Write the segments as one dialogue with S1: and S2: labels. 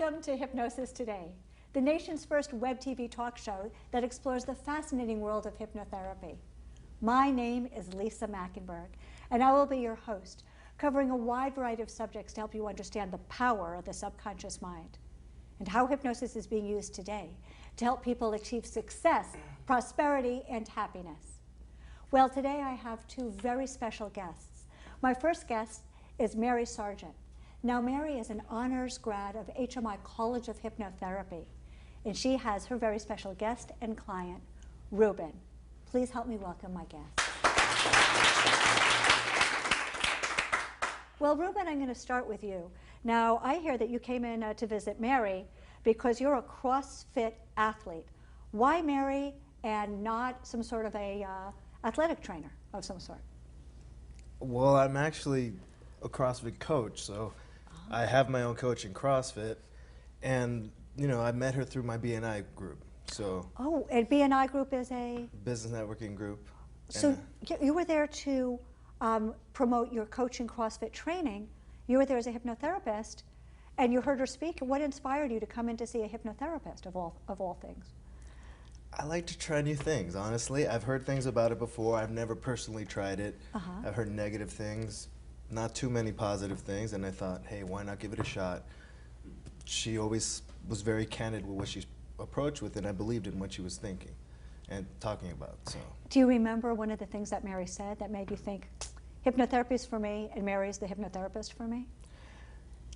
S1: Welcome to Hypnosis Today, the nation's first web TV talk show that explores the fascinating world of hypnotherapy. My name is Lisa Machenberg, and I will be your host, covering a wide variety of subjects to help you understand the power of the subconscious mind and how hypnosis is being used today to help people achieve success, prosperity, and happiness. Well, today I have two very special guests. My first guest is Mary Sargent. Now, Mary is an honors grad of HMI College of Hypnotherapy, and she has her very special guest and client, Reuben. Please help me welcome my guest. Well, Reuben, I'm going to start with you. Now, I hear that you came in to visit Mary because you're a CrossFit athlete. Why Mary and not some sort of a athletic trainer of some sort?
S2: Well, I'm actually a CrossFit coach, so I have my own coach in CrossFit, and you know, I met her through my BNI group. So
S1: and BNI group is a
S2: business networking group.
S1: So you were there to promote your coaching CrossFit training. You were there as a hypnotherapist, and you heard her speak. What inspired you to come in to see a hypnotherapist of all things?
S2: I like to try new things, honestly. I've heard things about it before. I've never personally tried it. I've heard negative things, not too many positive things, and I thought, hey, why not give it a shot? She always was very candid with what she approached with, and I believed in what she was thinking and talking about. So,
S1: do you remember one of the things that Mary said that made you think, hypnotherapy is for me, and Mary's the hypnotherapist for me?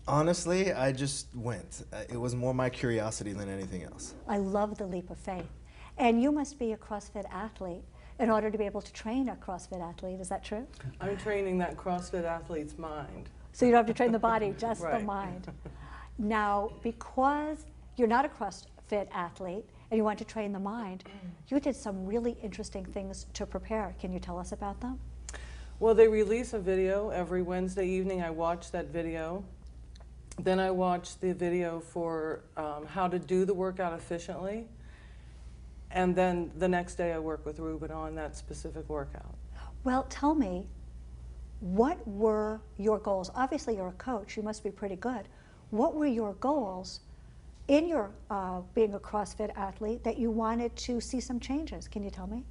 S2: Honestly, I just went. It was more my curiosity than anything else.
S1: I love the leap of faith. And you must be a CrossFit athlete in order to be able to train a CrossFit athlete. Is that true?
S3: I'm training that CrossFit athlete's mind.
S1: So you don't have to train the body, just
S3: Right.
S1: the mind. Now, because you're not a CrossFit athlete and you want to train the mind, you did some really interesting things to prepare. Can you tell us about them?
S3: Well, they release a video every Wednesday evening. I watch that video. Then I watch the video for how to do the workout efficiently. And then the next day I work with Reuben on that specific workout.
S1: Well, tell me, what were your goals? Obviously, you're a coach. You must be pretty good. What were your goals in your being a CrossFit athlete that you wanted to see some changes? Can you tell me?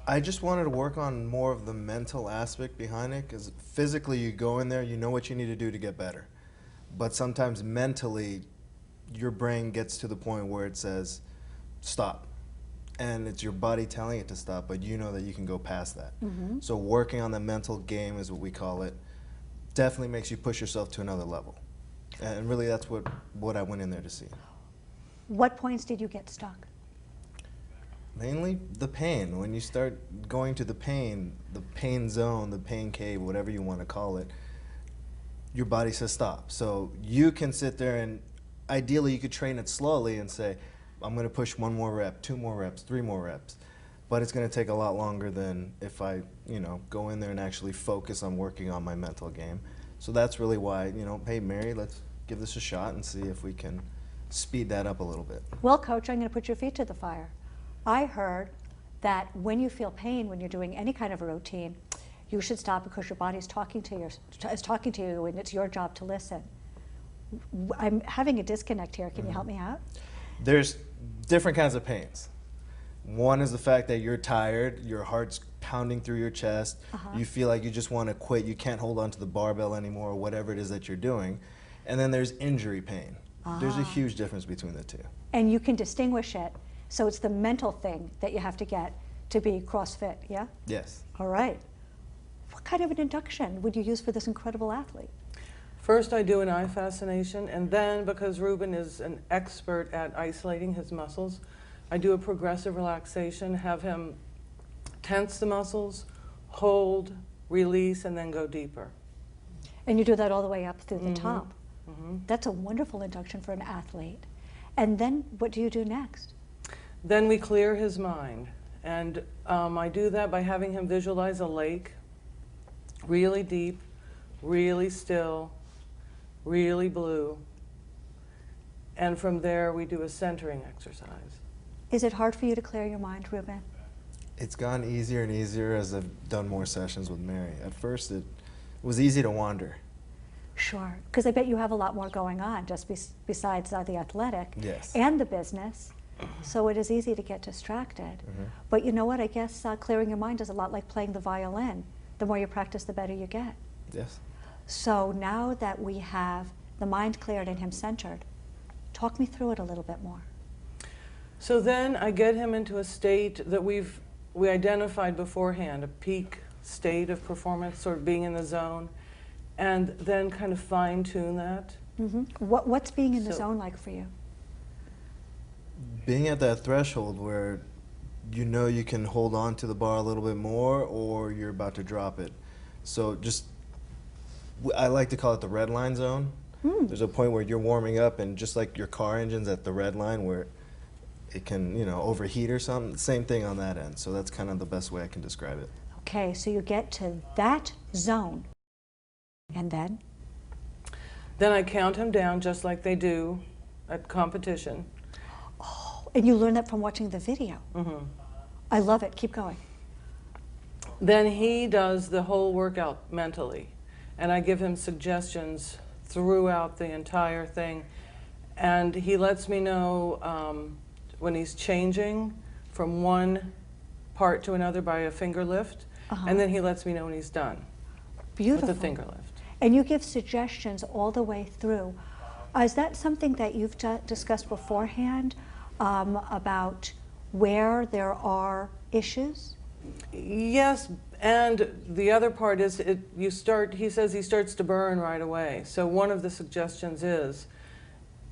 S2: I just wanted to work on more of the mental aspect behind it, because physically you go in there, you know what you need to do to get better. But sometimes mentally, your brain gets to the point where it says, stop. And it's your body telling it to stop, but you know that you can go past that. So working on the mental game is what we call it. Definitely makes you push yourself to another level. And really that's what I went in there to see.
S1: What points did you get stuck?
S2: Mainly the pain. When you start going to the pain zone, the pain cave, whatever you want to call it, your body says stop. So you can sit there and ideally you could train it slowly and say, I'm going to push 1 more rep, 2 more reps, 3 more reps. But it's going to take a lot longer than if I, go in there and actually focus on working on my mental game. So that's really why, hey, Mary, let's give this a shot and see if we can speed that up a little bit.
S1: Well, Coach, I'm going to put your feet to the fire. I heard that when you feel pain, when you're doing any kind of a routine, you should stop because your body's talking to you, and it's your job to listen. I'm having a disconnect here. Can you help me out?
S2: There's different kinds of pains. One is the fact that you're tired, your heart's pounding through your chest, you feel like you just want to quit, you can't hold on to the barbell anymore, or whatever it is that you're doing. And then there's injury pain. There's a huge difference between the two.
S1: And you can distinguish it, so it's the mental thing that you have to get to be CrossFit, yeah?
S2: Yes.
S1: All right. What kind of an induction would you use for this incredible athlete?
S3: First I do an eye fascination, and then because Reuben is an expert at isolating his muscles, I do a progressive relaxation, have him tense the muscles, hold, release, and then go deeper.
S1: And you do that all the way up through the top. That's a wonderful induction for an athlete. And then what do you do next?
S3: Then we clear his mind. And I do that by having him visualize a lake, really deep, really still, really blue. And from there we do a centering exercise.
S1: Is it hard for you to clear your mind, Reuben?
S2: It's gotten easier and easier as I've done more sessions with Mary. At first it was easy to wander.
S1: Sure, because I bet you have a lot more going on just besides the athletic
S2: Yes.
S1: and the business, so it is easy to get distracted. But you know what, I guess clearing your mind is a lot like playing the violin. The more you practice, the better you get.
S2: Yes.
S1: So now that we have the mind cleared and him centered, talk me through it a little bit more.
S3: So then I get him into a state that we identified beforehand, a peak state of performance, sort of being in the zone, and then kind of fine-tune that.
S1: What's being in the
S3: So-
S1: zone like for you?
S2: Being at that threshold where you know you can hold on to the bar a little bit more or you're about to drop it. So just, I like to call it the red line zone. There's a point where you're warming up and just like your car engine's at the red line where it can, you know, overheat or something, same thing on that end. So that's kind of the best way I can describe it.
S1: Okay, so you get to that zone, and then?
S3: Then I count him down just like they do at competition.
S1: And you learn that from watching the video. I love it. Keep going.
S3: Then he does the whole workout mentally, and I give him suggestions throughout the entire thing, and he lets me know when he's changing from one part to another by a finger lift, and then he lets me know when he's done
S1: Beautiful.
S3: with the finger lift.
S1: And you give suggestions all the way through. Is that something that you've discussed beforehand about where there are issues?
S3: Yes, and the other part is he says he starts to burn right away. So one of the suggestions is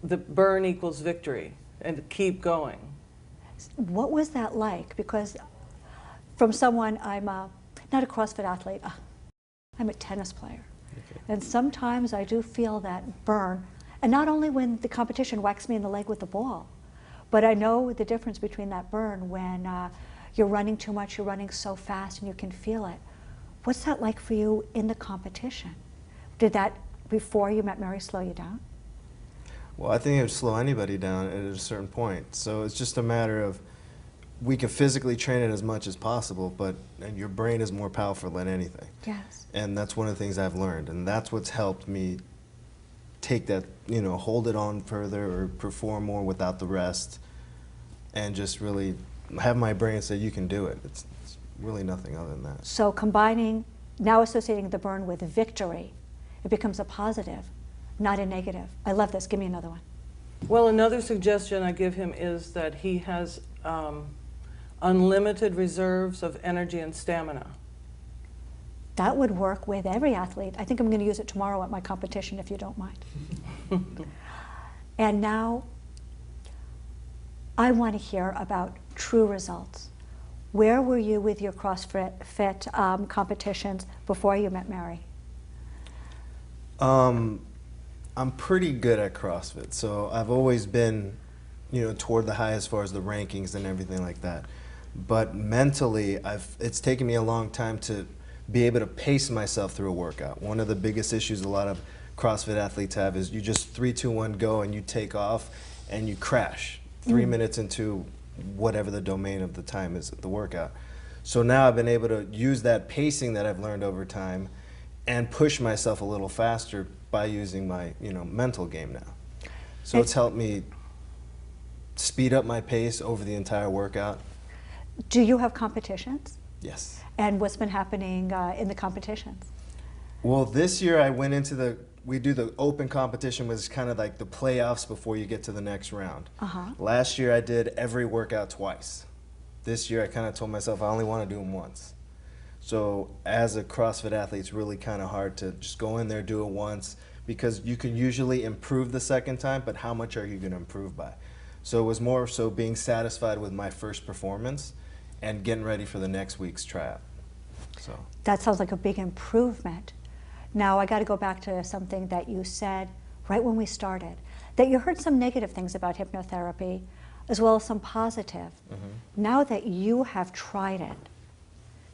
S3: the burn equals victory and keep going.
S1: What was that like? Because from someone, I'm not a CrossFit athlete, I'm a tennis player. And sometimes I do feel that burn, and not only when the competition whacks me in the leg with the ball, but I know the difference between that burn when you're running too much, you're running so fast and you can feel it. What's that like for you in the competition? Did that, before you met Mary, slow you down?
S2: Well, I think it would slow anybody down at a certain point. So it's just a matter of, we can physically train it as much as possible, but your brain is more powerful than anything.
S1: Yes.
S2: And that's one of the things I've learned, and that's what's helped me take that, you know, hold it on further or perform more without the rest, and just really have my brain say you can do it. It's really nothing other than that.
S1: So combining, now associating the burn with victory, it becomes a positive, not a negative. I love this. Give me another one.
S3: Well, another suggestion I give him is that he has unlimited reserves of energy and stamina.
S1: That would work with every athlete. I think I'm going to use it tomorrow at my competition, if you don't mind. And now, I want to hear about true results. Where were you with your CrossFit competitions before you met Mary?
S2: I'm pretty good at CrossFit, so I've always been, you know, toward the high as far as the rankings and everything like that. But mentally, it's taken me a long time to be able to pace myself through a workout. One of the biggest issues a lot of CrossFit athletes have is you just 3, 2, 1, go, and you take off and you crash 3 minutes into whatever the domain of the time is, the workout. So now I've been able to use that pacing that I've learned over time and push myself a little faster by using my, you know, mental game now. So it's helped me speed up my pace over the entire workout.
S1: Do you have competitions?
S2: Yes.
S1: And what's been happening in the competitions?
S2: Well, this year I went into we do the open competition, which is kind of like the playoffs before you get to the next round. Last year I did every workout twice. This year I kind of told myself I only want to do them once. So as a CrossFit athlete, it's really kind of hard to just go in there, do it once, because you can usually improve the second time, but how much are you going to improve by? So it was more so being satisfied with my first performance and getting ready for the next week's tryout. So
S1: That sounds like a big improvement. Now, I got to go back to something that you said right when we started, that you heard some negative things about hypnotherapy, as well as some positive. Now that you have tried it,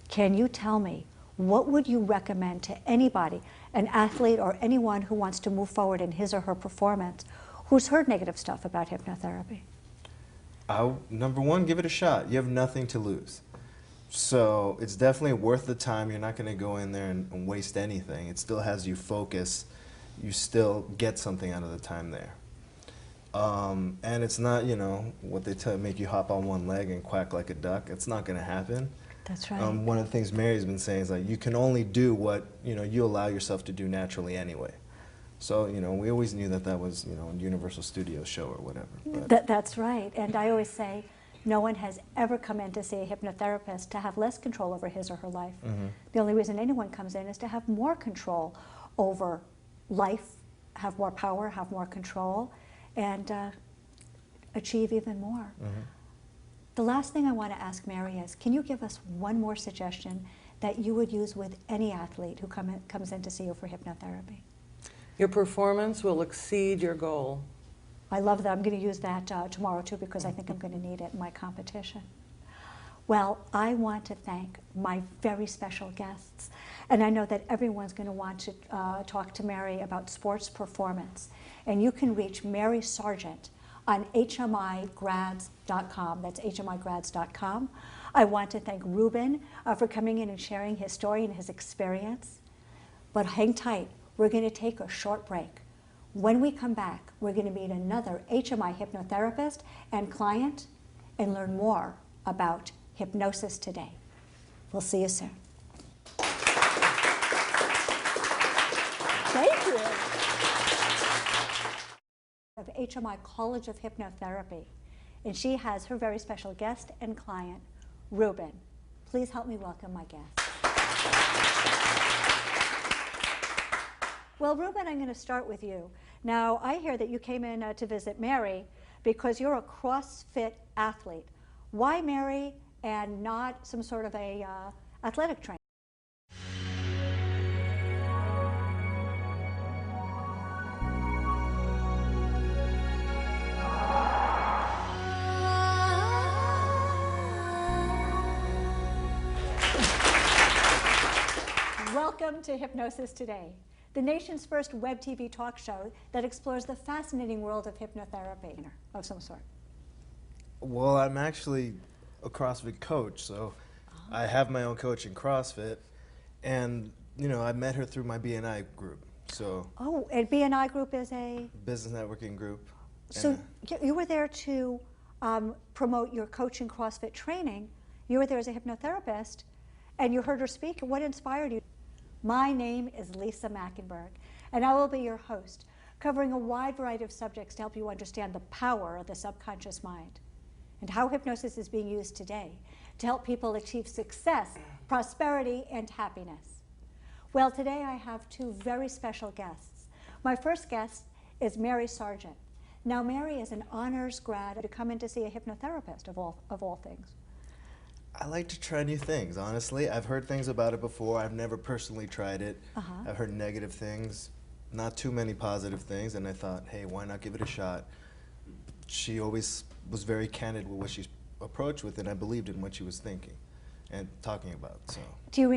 S1: can you tell me, what would you recommend to anybody, an athlete or anyone who wants to move forward in his or her performance, who's heard negative stuff about hypnotherapy?
S2: Number one, give it a shot. You have nothing to lose. So it's definitely worth the time. You're not going to go in there and waste anything. It still has you focus, you still get something out of the time there. And it's not, you know, what they make you hop on one leg and quack like a duck. It's not going to happen.
S1: That's right.
S2: One of the things Mary's been saying is like, you can only do what, you know, you allow yourself to do naturally anyway. So, you know, we always knew that that was, you know, a Universal Studios show or whatever. But
S1: That's right. And I always say, no one has ever come in to see a hypnotherapist to have less control over his or her life. The only reason anyone comes in is to have more control over life, have more power, have more control, and achieve even more. The last thing I want to ask Mary is, can you give us one more suggestion that you would use with any athlete who comes in to see you for hypnotherapy?
S3: Your performance will exceed your goal.
S1: I love that. I'm going to use that tomorrow too, because I think I'm going to need it in my competition. Well, I want to thank my very special guests. And I know that everyone's going to want to talk to Mary about sports performance. And you can reach Mary Sargent on HMIgrads.com. That's HMIgrads.com. I want to thank Reuben for coming in and sharing his story and his experience. But hang tight. We're going to take a short break. When we come back, we're going to meet another HMI hypnotherapist and client and learn more about hypnosis today. We'll see you soon. Thank you. Of HMI College of Hypnotherapy, and she has her very special guest and client, Reuben. Please help me welcome my guest. Well, Reuben, I'm going to start with you. Now, I hear that you came in to visit Mary because you're a CrossFit athlete. Why Mary and not some sort of a athletic trainer? Welcome to Hypnosis Today, the nation's first web TV talk show that explores the fascinating world of hypnotherapy of some sort.
S2: well, I'm actually a CrossFit coach, so I have my own coach in CrossFit, and you know, I met her through my BNI group. So
S1: Oh, and BNI Group is a...
S2: business networking group.
S1: So you were there to promote your coaching CrossFit training. You were there as a hypnotherapist, and you heard her speak. What inspired you? My name is Lisa Machenberg, and I will be your host, covering a wide variety of subjects to help you understand the power of the subconscious mind and how hypnosis is being used today to help people achieve success, prosperity, and happiness. Well, today I have two very special guests. My first guest is Mary Sargent. Now, Mary is an honors grad to come in to see a hypnotherapist of all things.
S2: I like to try new things, honestly. I've heard things about it before. I've never personally tried it. I've heard negative things, not too many positive things, and I thought, hey, why not give it a shot? She always was very candid with what she approached with, and I believed in what she was thinking and talking about. So.
S1: Do you